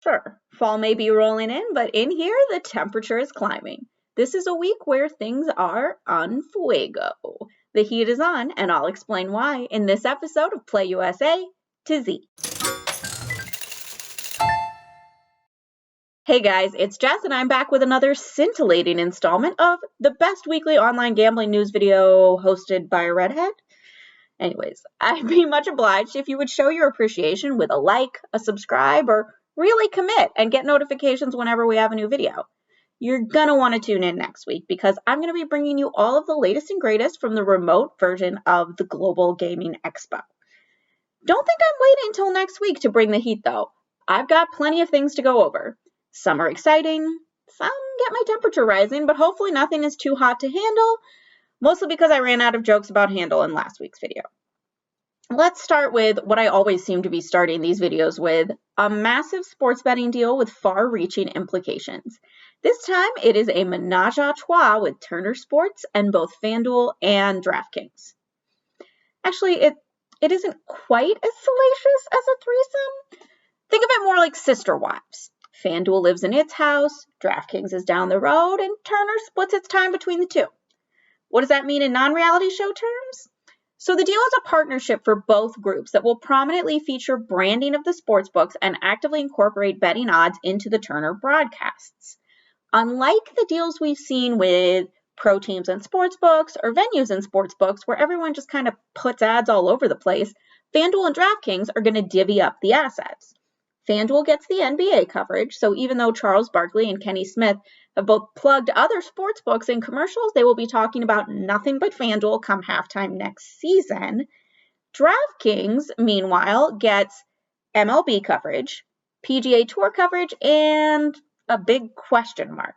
Sure, fall may be rolling in, but in here the temperature is climbing. This is a week where things are on fuego. The heat is on, and I'll explain why in this episode of PlayUSA to Z. Hey guys, it's Jess, and I'm back with another scintillating installment of the best weekly online gambling news video hosted by a redhead. Anyways, I'd be much obliged if you would show your appreciation with a like, a subscribe, or really commit and get notifications whenever we have a new video. You're gonna want to tune in next week because I'm gonna be bringing you all of the latest and greatest from the remote version of the Global Gaming Expo. Don't think I'm waiting until next week to bring the heat though. I've got plenty of things to go over. Some are exciting, some get my temperature rising, but hopefully nothing is too hot to handle, mostly because I ran out of jokes about handle in last week's video. Let's start with what I always seem to be starting these videos with, a massive sports betting deal with far-reaching implications. This time it is a menage a trois with Turner Sports and both FanDuel and DraftKings. Actually, it isn't quite as salacious as a threesome. Think of it more like sister wives. FanDuel lives in its house, DraftKings is down the road, and Turner splits its time between the two. What does that mean in non-reality show terms? So the deal is a partnership for both groups that will prominently feature branding of the sportsbooks and actively incorporate betting odds into the Turner broadcasts. Unlike the deals we've seen with pro teams and sportsbooks or venues and sportsbooks where everyone just kind of puts ads all over the place, FanDuel and DraftKings are going to divvy up the assets. FanDuel gets the NBA coverage, so even though Charles Barkley and Kenny Smith have both plugged other sports books in commercials, they will be talking about nothing but FanDuel come halftime next season. DraftKings, meanwhile, gets MLB coverage, PGA Tour coverage, and a big question mark.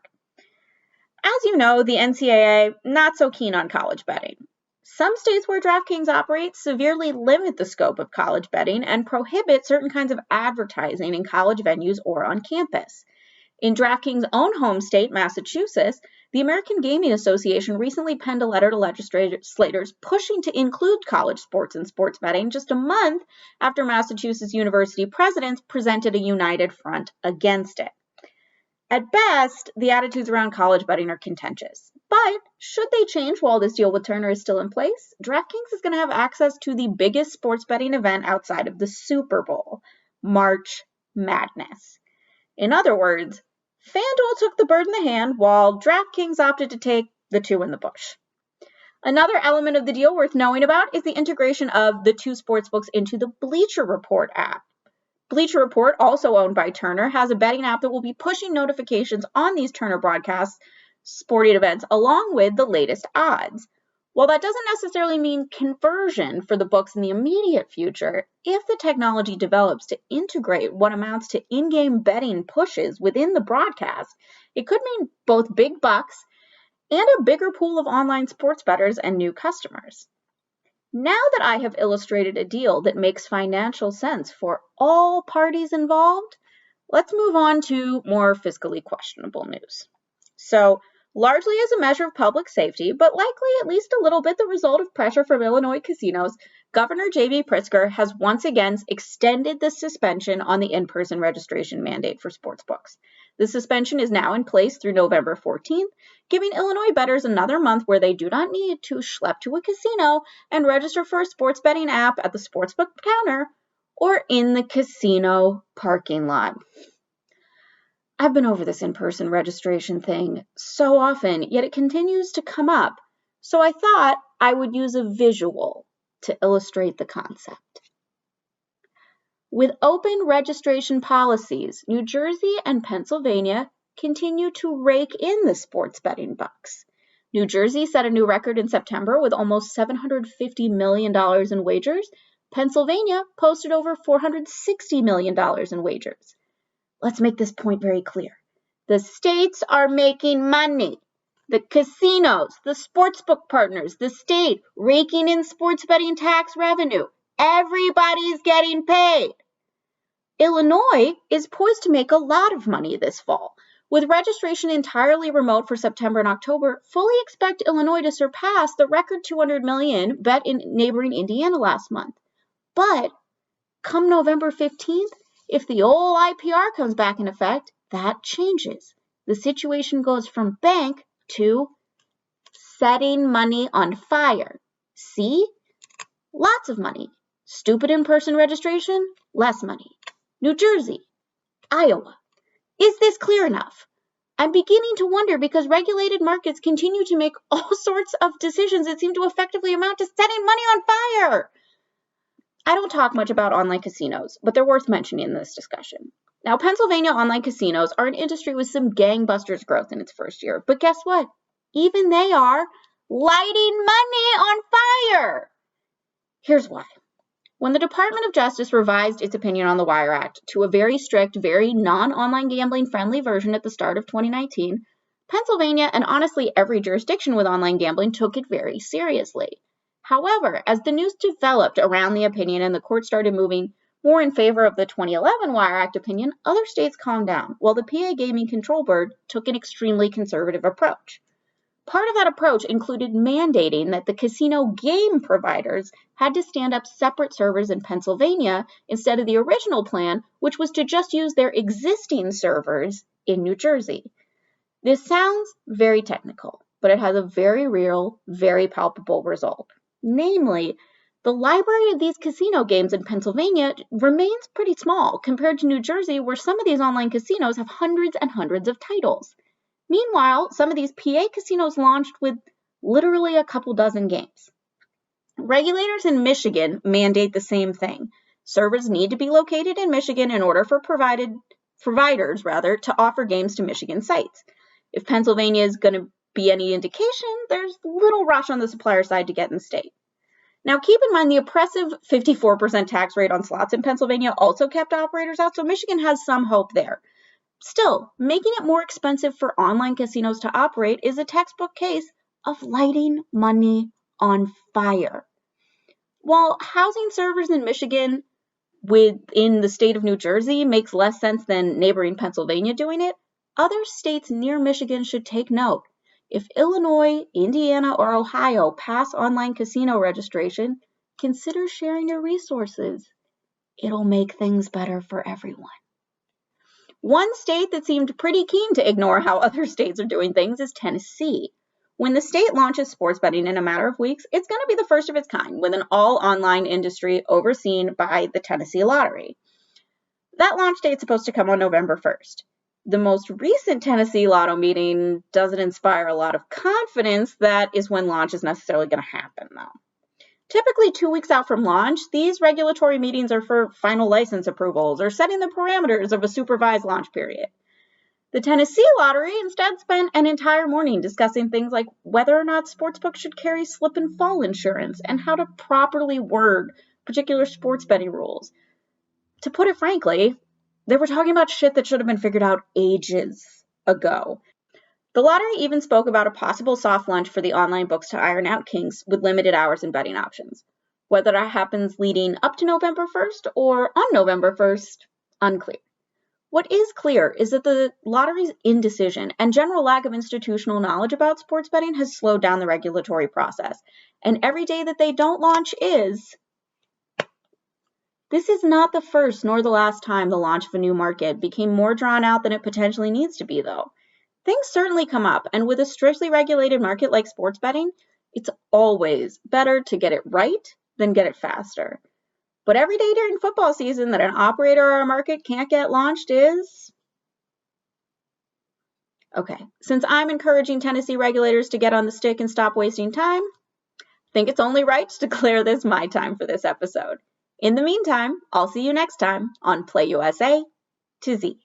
As you know, the NCAA, not so keen on college betting. Some states where DraftKings operates severely limit the scope of college betting and prohibit certain kinds of advertising in college venues or on campus. In DraftKings' own home state, Massachusetts, the American Gaming Association recently penned a letter to legislators pushing to include college sports and sports betting just a month after Massachusetts university presidents presented a united front against it. At best, the attitudes around college betting are contentious. But should they change while this deal with Turner is still in place, DraftKings is going to have access to the biggest sports betting event outside of the Super Bowl, March Madness. In other words, FanDuel took the bird in the hand while DraftKings opted to take the two in the bush. Another element of the deal worth knowing about is the integration of the two sportsbooks into the Bleacher Report app. Bleacher Report, also owned by Turner, has a betting app that will be pushing notifications on these Turner broadcast sporting events along with the latest odds. While that doesn't necessarily mean conversion for the books in the immediate future, if the technology develops to integrate what amounts to in-game betting pushes within the broadcast, it could mean both big bucks and a bigger pool of online sports bettors and new customers. Now that I have illustrated a deal that makes financial sense for all parties involved, let's move on to more fiscally questionable news. So, largely as a measure of public safety, but likely at least a little bit the result of pressure from Illinois casinos, Governor J.B. PRITZKER has once again extended the suspension on the in-person registration mandate for sportsbooks. The suspension is now in place through November 14th, giving Illinois bettors another month where they do not need to schlep to a casino and register for a sports betting app at the sportsbook counter or in the casino parking lot. I've been over this in-person registration thing so often, yet it continues to come up, so I thought I would use a visual to illustrate the concept. With open registration policies, New Jersey and Pennsylvania continue to rake in the sports betting bucks. New Jersey set a new record in September with almost $750 million in wagers. Pennsylvania posted over $460 million in wagers. Let's make this point very clear. The states are making money. The casinos, the sportsbook partners, the state raking in sports betting tax revenue. Everybody's getting paid. Illinois is poised to make a lot of money this fall. With registration entirely remote for September and October, fully expect Illinois to surpass the record $200 million bet in neighboring Indiana last month. But come November 15th, If the old IPR comes back in effect, that changes. The situation goes from bank to setting money on fire. See? Lots of money. Stupid in-person registration, less money. New Jersey, Iowa. Is this clear enough? I'm beginning to wonder because regulated markets continue to make all sorts of decisions that seem to effectively amount to setting money on fire. I don't talk much about online casinos, but they're worth mentioning in this discussion. Now, Pennsylvania online casinos are an industry with some gangbusters growth in its first year, but guess what? Even they are lighting money on fire. Here's why. When the Department of Justice revised its opinion on the Wire Act to a very strict, very non-online gambling friendly version at the start of 2019, Pennsylvania and honestly every jurisdiction with online gambling took it very seriously. However, as the news developed around the opinion and the court started moving more in favor of the 2011 Wire Act opinion, other states calmed down, while the PA Gaming Control Board took an extremely conservative approach. Part of that approach included mandating that the casino game providers had to stand up separate servers in Pennsylvania instead of the original plan, which was to just use their existing servers in New Jersey. This sounds very technical, but it has a very real, very palpable result. Namely, the library of these casino games in Pennsylvania remains pretty small compared to New Jersey, where some of these online casinos have hundreds and hundreds of titles. Meanwhile, some of these PA casinos launched with literally a couple dozen games. Regulators in Michigan mandate the same thing. Servers need to be located in Michigan in order for providers to offer games to Michigan sites. If Pennsylvania is going to be any indication, there's little rush on the supplier side to get in the state. Now, keep in mind the oppressive 54% tax rate on slots in Pennsylvania also kept operators out, so Michigan has some hope there. Still, making it more expensive for online casinos to operate is a textbook case of lighting money on fire. While housing servers in Michigan within the state of New Jersey makes less sense than neighboring Pennsylvania doing it, other states near Michigan should take note. If Illinois, Indiana, or Ohio pass online casino registration, consider sharing your resources. It'll make things better for everyone. One state that seemed pretty keen to ignore how other states are doing things is Tennessee. When the state launches sports betting in a matter of weeks, it's going to be the first of its kind, with an all-online industry overseen by the Tennessee Lottery. That launch date is supposed to come on November 1st. The most recent Tennessee Lotto meeting doesn't inspire a lot of confidence that is when launch is necessarily going to happen, though. Typically 2 weeks out from launch, these regulatory meetings are for final license approvals or setting the parameters of a supervised launch period. The Tennessee Lottery instead spent an entire morning discussing things like whether or not sportsbooks should carry slip and fall insurance and how to properly word particular sports betting rules. To put it frankly, they were talking about shit that should have been figured out ages ago. The lottery even spoke about a possible soft launch for the online books to iron out kinks with limited hours and betting options. Whether that happens leading up to November 1st or on November 1st, unclear. What is clear is that the lottery's indecision and general lack of institutional knowledge about sports betting has slowed down the regulatory process, and every day that they don't launch is... This is not the first nor the last time the launch of a new market became more drawn out than it potentially needs to be, though. Things certainly come up, and with a strictly regulated market like sports betting, it's always better to get it right than get it faster. But every day during football season that an operator or a market can't get launched is... Okay, since I'm encouraging Tennessee regulators to get on the stick and stop wasting time, I think it's only right to declare this my time for this episode. In the meantime, I'll see you next time on PlayUSA to Z.